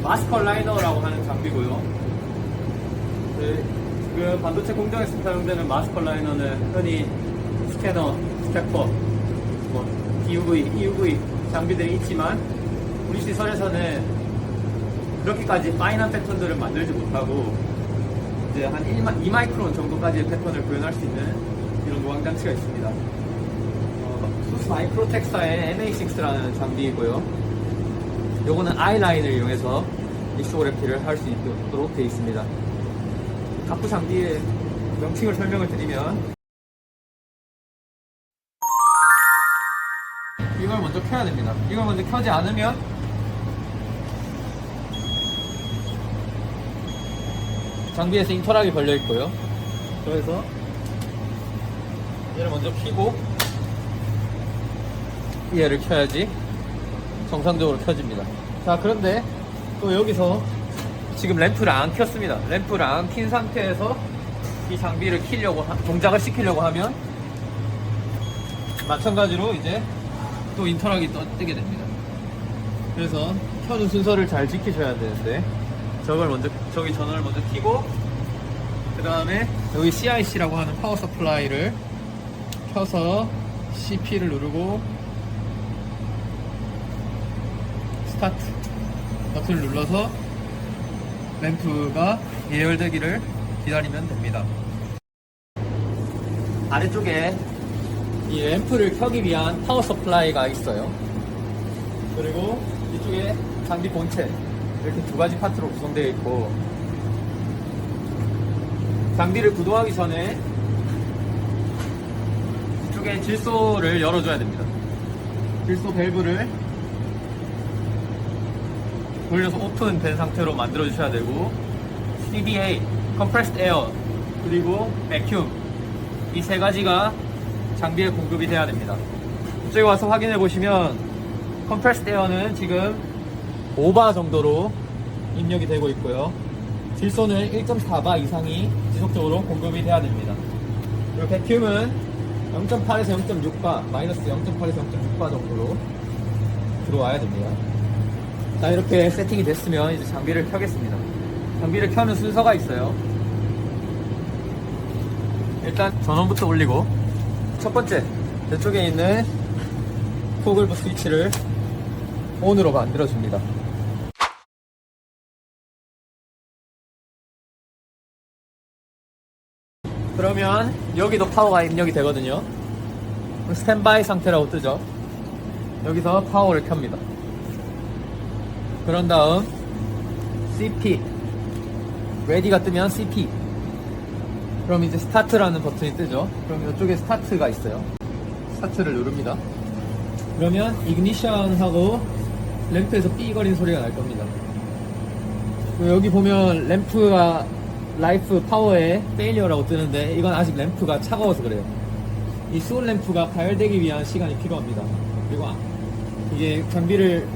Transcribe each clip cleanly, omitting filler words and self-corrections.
마스컬 라이너라고 하는 장비고요. 지금 반도체 공정에서 사용되는 마스컬 라이너는 흔히 스캐너, 스캐퍼, DUV, EUV 장비들이 있지만 우리 시설에서는 그렇게까지 파인한 패턴들을 만들지 못하고 이제 한 2마이크론 정도까지의 패턴을 구현할 수 있는 이런 노광 장치가 있습니다. 수스 마이크로텍사의 MA6라는 장비이고요. 요거는 아이라인을 이용해서 리소그래피를 할 수 있도록 되어 있습니다. 각부 장비의 명칭을 설명을 드리면 이걸 먼저 켜야 됩니다. 이걸 먼저 켜지 않으면 장비에서 인터락이 걸려 있고요. 그래서 얘를 먼저 켜고 얘를 켜야지 정상적으로 켜집니다. 자, 그런데 또 여기서 지금 램프를 안 켰습니다. 램프를 안 킨 상태에서 이 장비를 키려고 동작을 시키려고 하면 마찬가지로 이제 또 인터락이 뜨게 됩니다. 그래서 켜는 순서를 잘 지키셔야 되는데 저기 전원을 먼저 켜고 그 다음에 여기 CIC라고 하는 파워 서플라이를 켜서 CP를 누르고 스타트 버튼을 눌러서 램프가 예열되기를 기다리면 됩니다. 아래쪽에 이 램프를 켜기 위한 파워 서플라이가 있어요. 그리고 이쪽에 장비 본체 이렇게 두 가지 파트로 구성되어 있고, 장비를 구동하기 전에 이쪽에 질소를 열어줘야 됩니다. 질소 밸브를 돌려서 오픈된 상태로 만들어 주셔야 되고, CDA, Compressed Air, 그리고 Vacuum, 이 세 가지가 장비에 공급이 돼야 됩니다. 이쪽에 와서 확인해 보시면 Compressed Air는 지금 5바 정도로 입력이 되고 있고요. 질소는 1.4바 이상이 지속적으로 공급이 돼야 됩니다. 그리고 Vacuum은 0.8에서 0.6바, 마이너스 0.8에서 0.6바 정도로 들어와야 됩니다. 자, 이렇게 세팅이 됐으면 이제 장비를 켜겠습니다. 장비를 켜는 순서가 있어요. 일단 전원부터 올리고, 첫 번째 이쪽에 있는 토글브 스위치를 ON으로 만들어줍니다. 그러면 여기도 파워가 입력이 되거든요. 스탠바이 상태라고 뜨죠. 여기서 파워를 켭니다. 그런 다음 CP, 레디가 뜨면 CP, 그럼 이제 스타트라는 버튼이 뜨죠. 그럼 이쪽에 스타트가 있어요. 스타트를 누릅니다. 그러면 이그니션 하고 램프에서 삐거리는 소리가 날 겁니다. 여기 보면 램프가 라이프 파워에 페일리어라고 뜨는데, 이건 아직 램프가 차가워서 그래요. 이 수온 램프가 가열되기 위한 시간이 필요합니다. 그리고 이게 장비를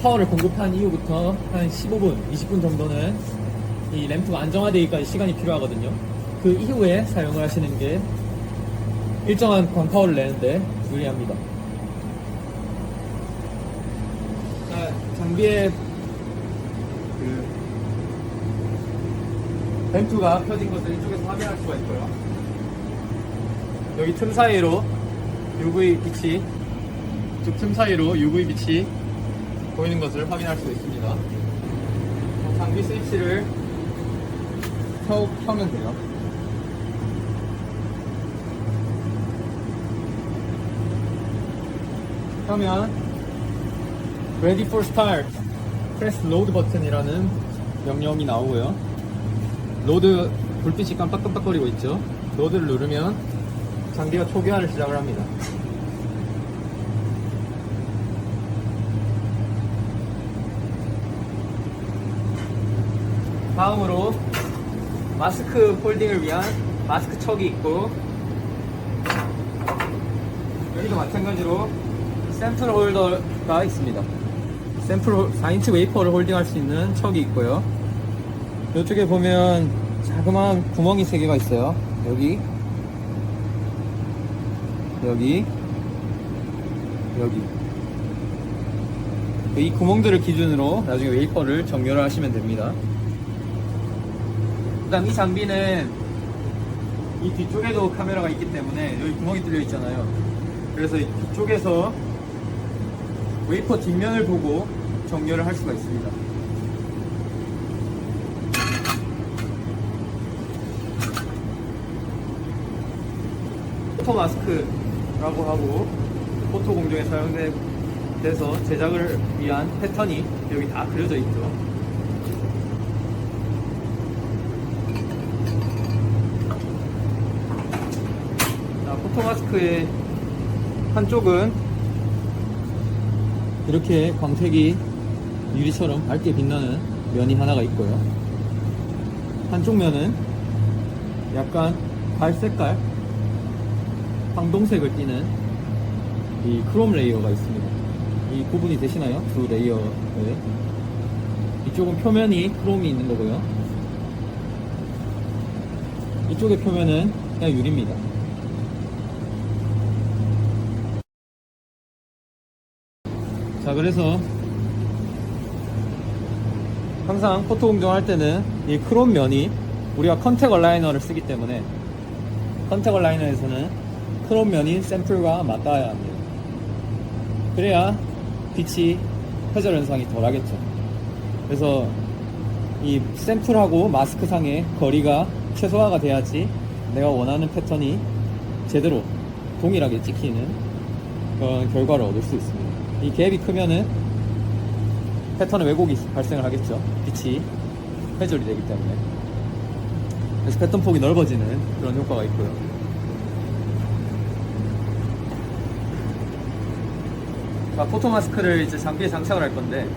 파워를 공급한 이후부터 한 15분, 20분 정도는 이 램프가 안정화되기까지 시간이 필요하거든요. 그 이후에 사용을 하시는 게 일정한 광파워를 내는데 유리합니다. 자, 장비의 램프가 켜진 것을 이쪽에서 확인할 수가 있고요. 여기 틈 사이로 UV 빛이, 이쪽 틈 사이로 UV 빛이 보이는 것을 확인할 수 있습니다. 장비 스위치를 켜면 돼요. 켜면 Ready for Start, Press Load 버튼이라는 명령이 나오고요. 로드 불빛이 깜빡깜빡거리고 있죠. 로드를 누르면 장비가 초기화를 시작을 합니다. 다음으로 마스크 폴딩을 위한 마스크 척이 있고, 여기도 마찬가지로 샘플 홀더가 있습니다. 샘플 4인치 웨이퍼를 홀딩할 수 있는 척이 있고요. 이쪽에 보면 자그마한 구멍이 3개가 있어요. 여기, 여기, 여기. 이 구멍들을 기준으로 나중에 웨이퍼를 정렬을 하시면 됩니다. 그 다음 이 장비는 이 뒤쪽에도 카메라가 있기 때문에 여기 구멍이 뚫려 있잖아요. 그래서 이 뒤쪽에서 웨이퍼 뒷면을 보고 정렬을 할 수가 있습니다. 포토 마스크라고 하고 포토 공정에 사용돼서 제작을 위한 패턴이 여기 다 그려져 있죠. 자, 포토 마스크의 한쪽은 이렇게 광택이 유리처럼 밝게 빛나는 면이 하나가 있고요. 한쪽 면은 약간 갈색깔, 황동색을 띠는 이 크롬 레이어가 있습니다. 이 구분이 되시나요? 두 레이어에. 이쪽은 표면이 크롬이 있는 거고요. 이쪽의 표면은 그냥 유리입니다. 자, 그래서 항상 포토 공정할 때는 이 크롬 면이 우리가 컨택 얼라이너를 쓰기 때문에 컨택 얼라이너에서는 크롬 면이 샘플과 맞닿아야 합니다. 그래야 빛이 회절 현상이 덜 하겠죠. 그래서 이 샘플하고 마스크 상의 거리가 최소화가 돼야지 내가 원하는 패턴이 제대로 동일하게 찍히는 그런 결과를 얻을 수 있습니다. 이 갭이 크면은 패턴의 왜곡이 발생을 하겠죠. 빛이 회절이 되기 때문에. 그래서 패턴 폭이 넓어지는 그런 효과가 있고요. 자, 포토 마스크를 이제 장비에 장착을 할 건데,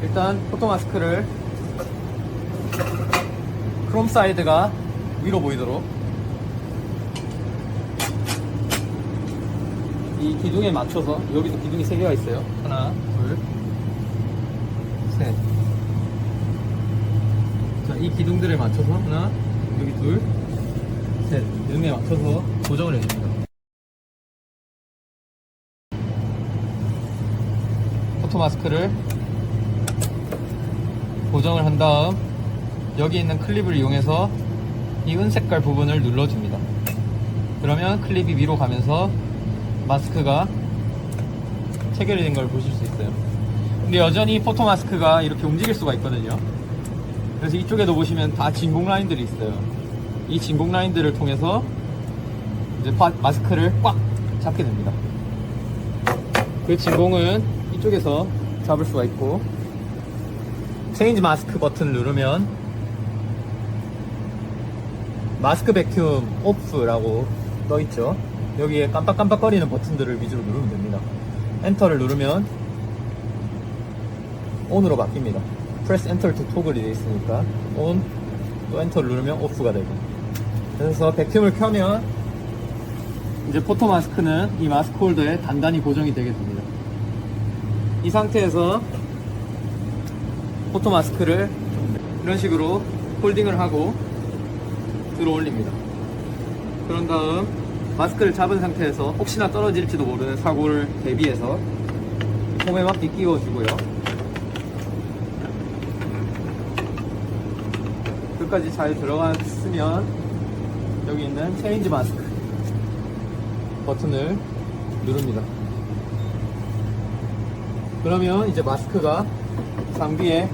일단 포토 마스크를 크롬 사이드가 위로 보이도록 이 기둥에 맞춰서, 여기도 기둥이 3개가 있어요. 하나, 둘, 셋. 자, 이 기둥들에 맞춰서 하나, 여기 둘, 셋. 기둥에 맞춰서 고정을 해줍니다. 포토 마스크를 고정을 한 다음 여기 있는 클립을 이용해서 이 은색깔 부분을 눌러줍니다. 그러면 클립이 위로 가면서 마스크가 체결이 된 걸 보실 수 있어요. 근데 여전히 포토 마스크가 이렇게 움직일 수가 있거든요. 그래서 이쪽에도 보시면 다 진공 라인들이 있어요. 이 진공 라인들을 통해서 이제 마스크를 꽉 잡게 됩니다. 그 진공은 이쪽에서 잡을 수가 있고, 체인지 마스크 버튼을 누르면 마스크 베큐um 오프라고 떠있죠. 여기에 깜빡깜빡거리는 버튼들을 위주로 누르면 됩니다. 엔터를 누르면 ON으로 바뀝니다. Press Enter to toggle이 되어 있으니까 ON, 또 엔터를 누르면 OFF가 되고. 그래서 베큐um을 켜면 이제 포토 마스크는 이 마스크 홀더에 단단히 고정이 되게 됩니다. 이 상태에서 포토 마스크를 이런 식으로 홀딩을 하고 들어 올립니다. 그런 다음 마스크를 잡은 상태에서 혹시나 떨어질지도 모르는 사고를 대비해서 폼에 맞게 끼워주고요. 끝까지 잘 들어갔으면 여기 있는 체인지 마스크 버튼을 누릅니다. 그러면 이제 마스크가 장비에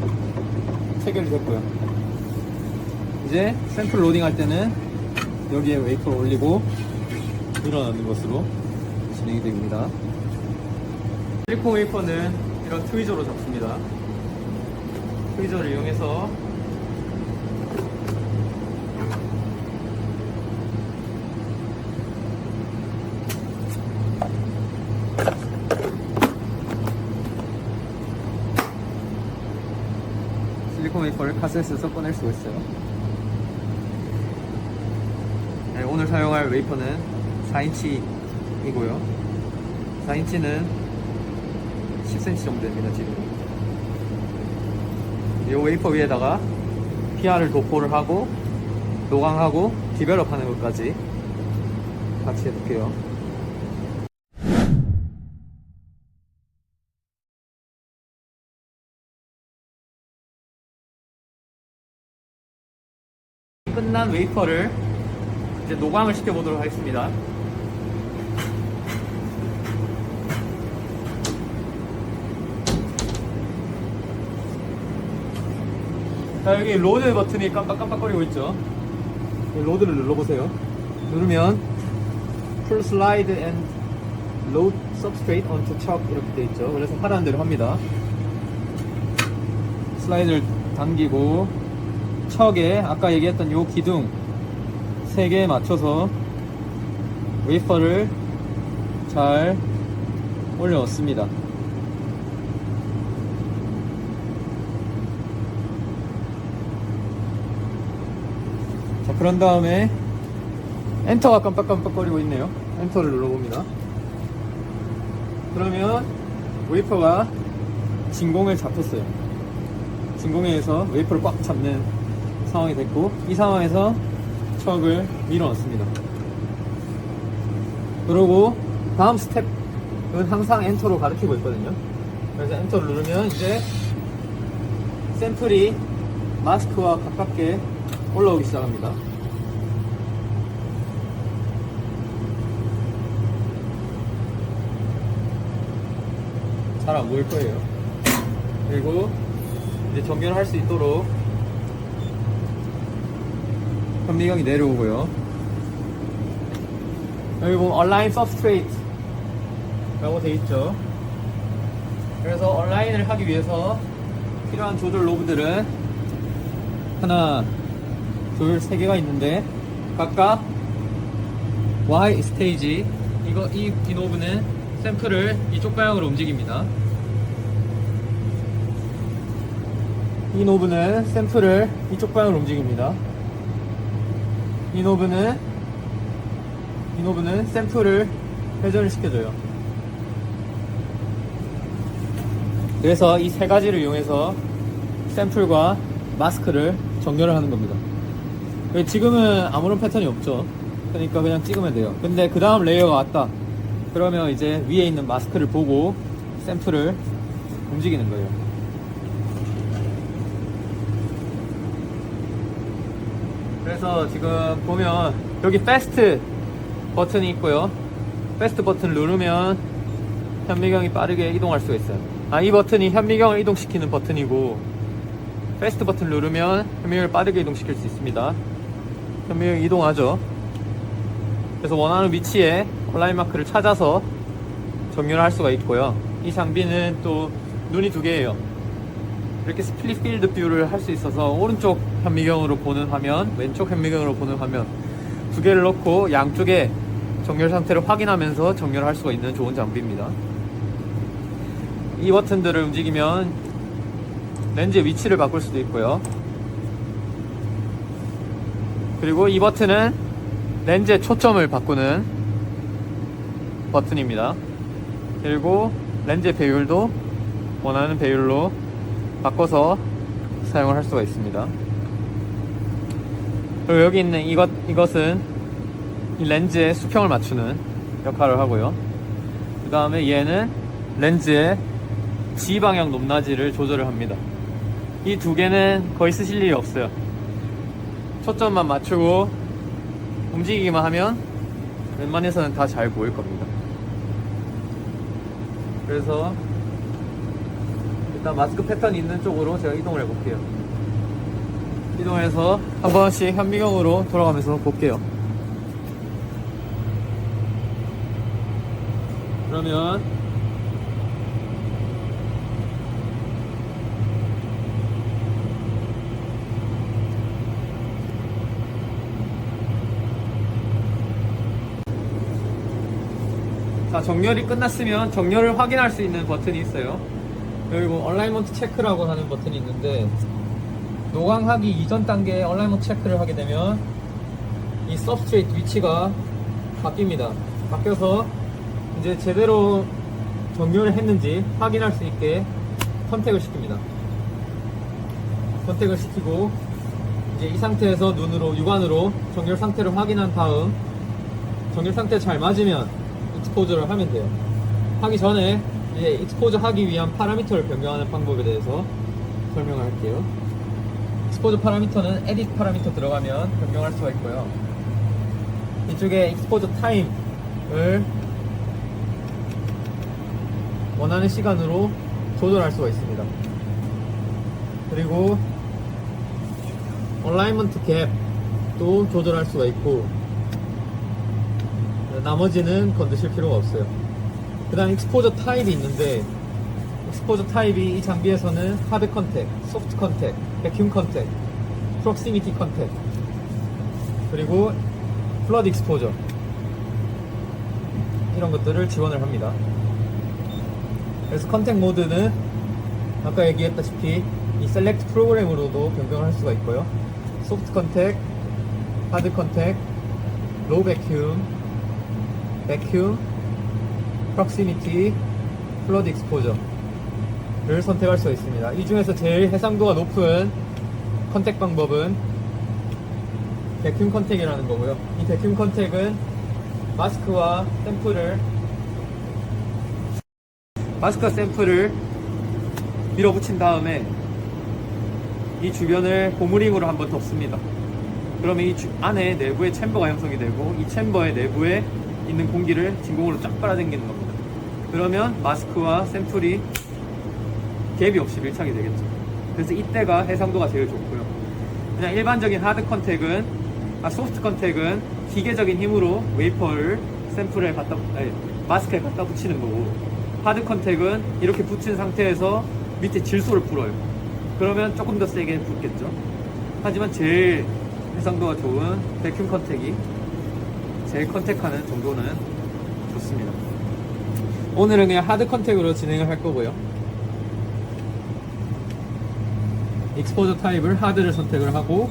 체결이 됐고요. 이제 샘플 로딩 할 때는 여기에 웨이퍼를 올리고 밀어넣는 것으로 진행이 됩니다. 실리콘 웨이퍼는 이런 트위저로 잡습니다. 트위저를 이용해서 실리콘 웨이퍼를 카셋에서 꺼낼 수가 있어요. 네, 오늘 사용할 웨이퍼는 4인치이고요. 4인치는 10cm 정도 됩니다, 지금. 이 웨이퍼 위에다가 PR을 도포를 하고, 노광하고, 디벨롭 하는 것까지 같이 해볼게요. 끝난 웨이퍼를 이제 노광을 시켜보도록 하겠습니다. 자, 여기 로드 버튼이 깜빡깜빡거리고 있죠. 로드를 눌러보세요. 누르면 Pull slide and load substrate onto chalk 이렇게 돼 있죠. 그래서 하라는 대로 합니다. 슬라이드를 당기고 척에 아까 얘기했던 요 기둥 3개에 맞춰서 웨이퍼를 잘 올려 넣습니다. 자, 그런 다음에 엔터가 깜빡깜빡거리고 있네요. 엔터를 눌러봅니다. 그러면 웨이퍼가 진공을 잡혔어요. 진공에서 웨이퍼를 꽉 잡는 상황이 됐고, 이 상황에서 척을 밀어 넣습니다. 그리고 다음 스텝은 항상 엔터로 가리키고 있거든요. 그래서 엔터를 누르면 이제 샘플이 마스크와 가깝게 올라오기 시작합니다. 잘 안 보일 거예요. 그리고 이제 정렬을 할 수 있도록 현미경이 내려오고요. 여기 보면 Align Substrate 라고 되어 있죠. 그래서 얼라인을 하기 위해서 필요한 조절 노브들은 하나, 둘, 3개가 있는데 각각 Y 스테이지 이 노브는 샘플을 이쪽 방향으로 움직입니다. 이 노브는 샘플을 이쪽 방향으로 움직입니다. 이 노브는 샘플을 회전을 시켜줘요. 그래서 이 3가지를 이용해서 샘플과 마스크를 정렬을 하는 겁니다. 지금은 아무런 패턴이 없죠. 그러니까 그냥 찍으면 돼요. 근데 그 다음 레이어가 왔다. 그러면 이제 위에 있는 마스크를 보고 샘플을 움직이는 거예요. 그래서 지금 보면 여기 패스트 버튼이 있고요. 패스트 버튼을 누르면 현미경이 빠르게 이동할 수가 있어요. 이 버튼이 현미경을 이동시키는 버튼이고, 패스트 버튼을 누르면 현미경을 빠르게 이동시킬 수 있습니다. 현미경이 이동하죠. 그래서 원하는 위치에 온라인 마크를 찾아서 정렬을 할 수가 있고요. 이 장비는 또 눈이 2개예요. 이렇게 스플릿 필드 뷰를 할 수 있어서 오른쪽 현미경으로 보는 화면, 왼쪽 현미경으로 보는 화면 2개를 넣고 양쪽에 정렬 상태를 확인하면서 정렬을 할 수가 있는 좋은 장비입니다. 이 버튼들을 움직이면 렌즈의 위치를 바꿀 수도 있고요. 그리고 이 버튼은 렌즈의 초점을 바꾸는 버튼입니다. 그리고 렌즈의 배율도 원하는 배율로 바꿔서 사용을 할 수가 있습니다. 그리고 여기 있는 이것은 이 렌즈의 수평을 맞추는 역할을 하고요. 그 다음에 얘는 렌즈의 지방향 높낮이를 조절을 합니다. 이 2개는 거의 쓰실 일이 없어요. 초점만 맞추고 움직이기만 하면 웬만해서는 다 잘 보일 겁니다. 그래서 일단 마스크 패턴 있는 쪽으로 제가 이동을 해볼게요. 이동해서 한 번씩 현미경으로 돌아가면서 볼게요. 그러면 자, 정렬이 끝났으면 정렬을 확인할 수 있는 버튼이 있어요. 그리고 얼라이먼트 체크라고 하는 버튼이 있는데, 노광하기 이전 단계에 얼라이먼트 체크를 하게 되면 이 서브스트레이트 위치가 바뀝니다. 바뀌어서 이제 제대로 정렬을 했는지 확인할 수 있게 선택을 시킵니다. 선택을 시키고 이제 이 상태에서 눈으로 육안으로 정렬 상태를 확인한 다음 정렬 상태 잘 맞으면 익스포저를 하면 돼요. 하기 전에 이제 익스포저 하기 위한 파라미터를 변경하는 방법에 대해서 설명을 할게요. 익스포저 파라미터는 에딧 파라미터 들어가면 변경할 수가 있고요. 이쪽에 익스포저 타임을 원하는 시간으로 조절할 수가 있습니다. 그리고 얼라이먼트 갭도 조절할 수가 있고, 나머지는 건드실 필요가 없어요. 그 다음 익스포저 타입이 있는데, 익스포저 타입이 이 장비에서는 하드 컨택, 소프트 컨택, 베큐um 컨택, 프록시미티 컨택, 그리고 플러드 익스포저, 이런 것들을 지원을 합니다. 그래서 컨택 모드는 아까 얘기했다시피 이 셀렉트 프로그램으로도 변경을 할 수가 있고요. 소프트 컨택, 하드 컨택, 로우 베큐um, 베큐um, 프록시미티, 플러드 익스포저를 선택할 수가 있습니다. 이 중에서 제일 해상도가 높은 컨택 방법은 베큐um 컨택이라는 거고요. 이 베큐um 컨택은 마스크와 샘플을 밀어붙인 다음에 이 주변을 고무링으로 한번 덮습니다. 그러면 이 안에 내부에 챔버가 형성이 되고, 이 챔버의 내부에 있는 공기를 진공으로 쫙 빨아당기는 겁니다. 그러면 마스크와 샘플이 갭이 없이 밀착이 되겠죠. 그래서 이때가 해상도가 제일 좋고요. 그냥 일반적인 소프트 컨택은 기계적인 힘으로 웨이퍼를 마스크에 갖다 붙이는 거고, 하드 컨택은 이렇게 붙인 상태에서 밑에 질소를 불어요. 그러면 조금 더 세게 붙겠죠. 하지만 제일 해상도가 좋은 베큐um 컨택이 제일 컨택하는 정도는 좋습니다. 오늘은 그냥 하드 컨택으로 진행을 할 거고요. 익스포저 타입을 하드를 선택을 하고,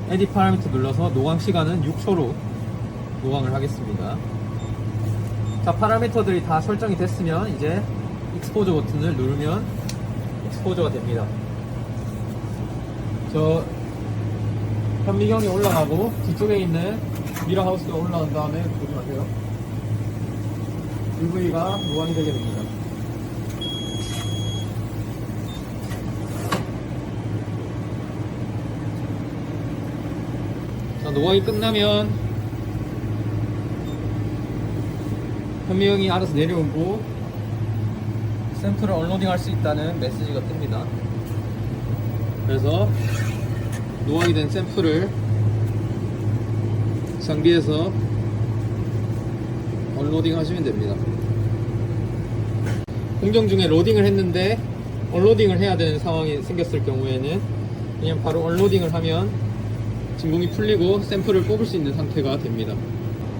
에딧 파라미터 눌러서 노광 시간은 6초로 노광을 하겠습니다. 자, 파라미터들이 다 설정이 됐으면 이제 익스포저 버튼을 누르면 익스포저가 됩니다. 저 현미경이 올라가고 뒤쪽에 있는 미러 하우스가 올라간 다음에 보지 마세요. UV가 노광이 되게 됩니다. 자, 노광이 끝나면 현미경이 알아서 내려오고 샘플을 언로딩 할 수 있다는 메시지가 뜹니다. 그래서 노광이 된 샘플을 장비에서 언로딩 하시면 됩니다. 공정 중에 로딩을 했는데 언로딩을 해야 되는 상황이 생겼을 경우에는 그냥 바로 언로딩을 하면 진공이 풀리고 샘플을 뽑을 수 있는 상태가 됩니다.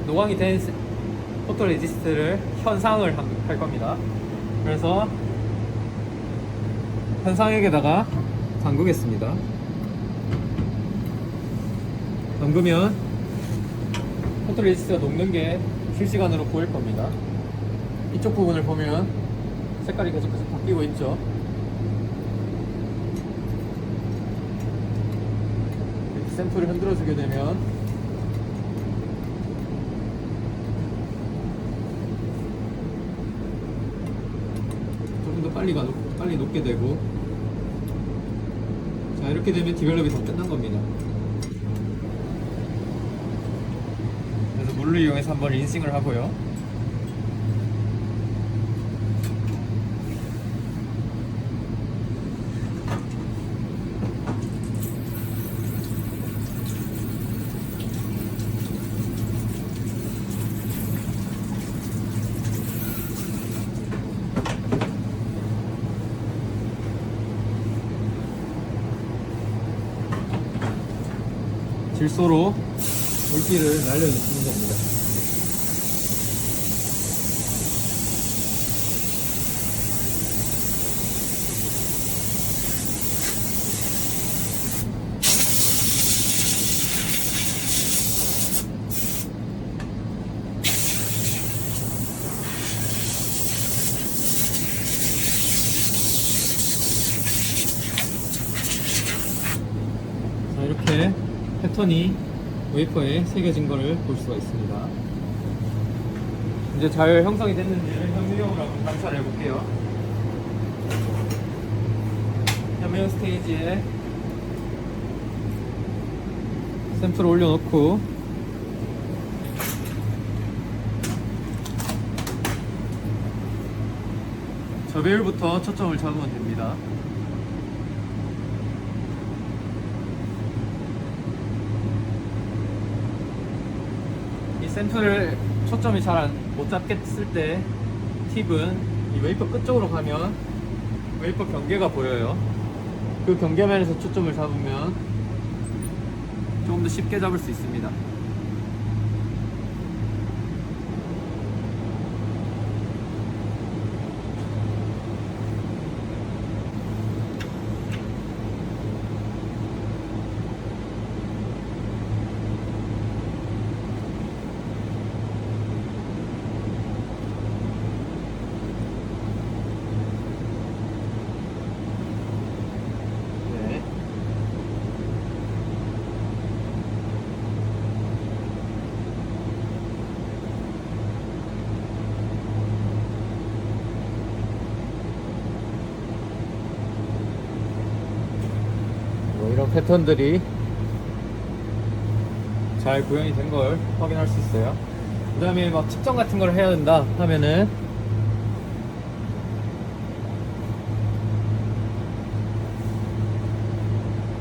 노광이 된 포토 레지스트를 현상을 할 겁니다. 그래서 현상액에다가 담그겠습니다. 담그면 포토 레지스트가 녹는 게 실시간으로 보일 겁니다. 이쪽 부분을 보면 색깔이 계속해서 바뀌고 있죠. 이렇게 샘플을 흔들어 주게 되면 조금 더 빨리 녹게 되고, 자, 이렇게 되면 디벨롭이 다 끝난 겁니다. 그래서 물을 이용해서 한번 린싱을 하고요. 질소로 물기를 날려주시면 됩니다. 자, 이렇게 패턴이 웨이퍼에 새겨진 거를 볼 수가 있습니다. 이제 잘 형성이 됐는지를 현미경으로 한번 관찰을 해볼게요. 현미경 스테이지에 샘플을 올려놓고 저 배율부터 초점을 잡으면 됩니다. 이 샘플을 초점이 잘 못 잡겠을 때 팁은 이 웨이퍼 끝쪽으로 가면 웨이퍼 경계가 보여요. 그 경계면에서 초점을 잡으면 조금 더 쉽게 잡을 수 있습니다. 이런 패턴들이 잘 구현이 된 걸 확인할 수 있어요. 그 다음에 막 측정 같은 걸 해야 된다 하면은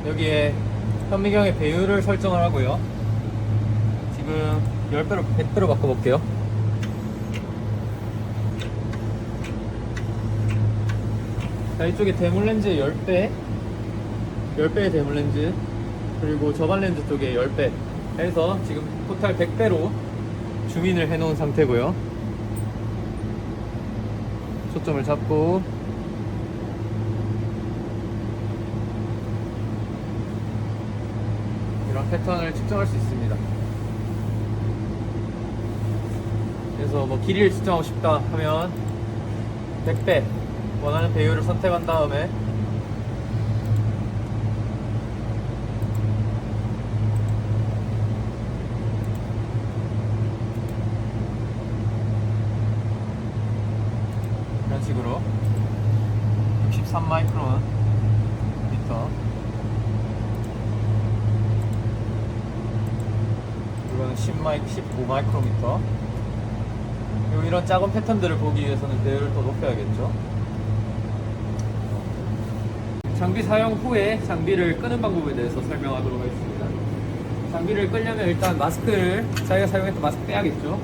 여기에 현미경의 배율을 설정을 하고요. 지금 10배로 100배로 바꿔볼게요. 자, 이쪽에 대물 렌즈 10배의 대물 렌즈, 그리고 저반 렌즈 쪽에 10배 해서 지금 토탈 100배로 주민을 해 놓은 상태고요. 초점을 잡고 이런 패턴을 측정할 수 있습니다. 그래서 뭐 길이를 측정하고 싶다 하면 100배 원하는 배율을 선택한 다음에 이런 식으로 63 마이크론 미터, 이거는 15 마이크론 미터. 그리고 이런 작은 패턴들을 보기 위해서는 배율을 더 높여야겠죠. 장비 사용 후에 장비를 끄는 방법에 대해서 설명하도록 하겠습니다. 장비를 끄려면 일단 마스크를, 자기가 사용했던 마스크 빼야겠죠.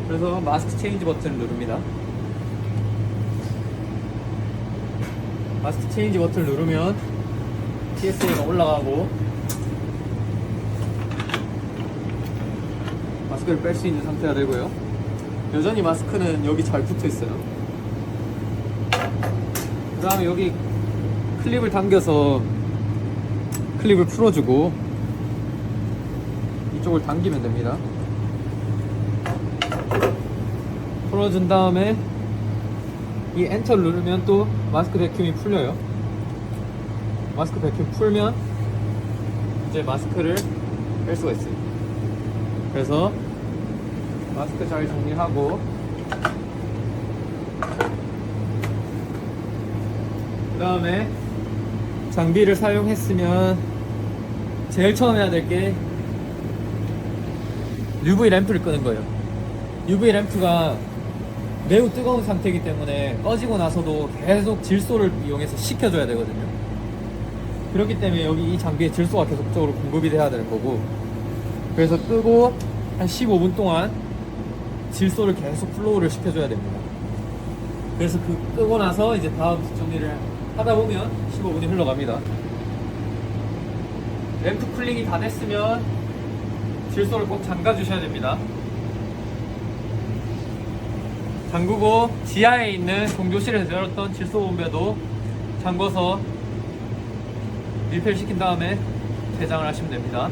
그래서 마스크 체인지 버튼을 누릅니다. 마스크 체인지 버튼을 누르면 PSA가 올라가고 마스크를 뺄 수 있는 상태가 되고요. 여전히 마스크는 여기 잘 붙어 있어요. 그 다음에 여기 클립을 당겨서 클립을 풀어주고 이쪽을 당기면 됩니다. 풀어준 다음에 이 엔터를 누르면 또 마스크 배큐이 풀려요. 마스크 배큐 풀면 이제 마스크를 뺄 수가 있어요. 그래서 마스크 잘 정리하고 그 다음에 장비를 사용했으면 제일 처음 해야 될 게 UV 램프를 끄는 거예요. UV 램프가 매우 뜨거운 상태이기 때문에 꺼지고 나서도 계속 질소를 이용해서 식혀줘야 되거든요. 그렇기 때문에 여기 이 장비에 질소가 계속적으로 공급이 돼야 되는 거고, 그래서 끄고 한 15분 동안 질소를 계속 플로우를 시켜줘야 됩니다. 그래서 그 끄고 나서 이제 다음 정리를 하다 보면 15분이 흘러갑니다. 램프 쿨링이 다 됐으면 질소를 꼭 잠가 주셔야 됩니다. 잠그고 지하에 있는 공조실에서 열었던 질소 본배도 잠궈서 밀폐를 시킨 다음에 개장을 하시면 됩니다.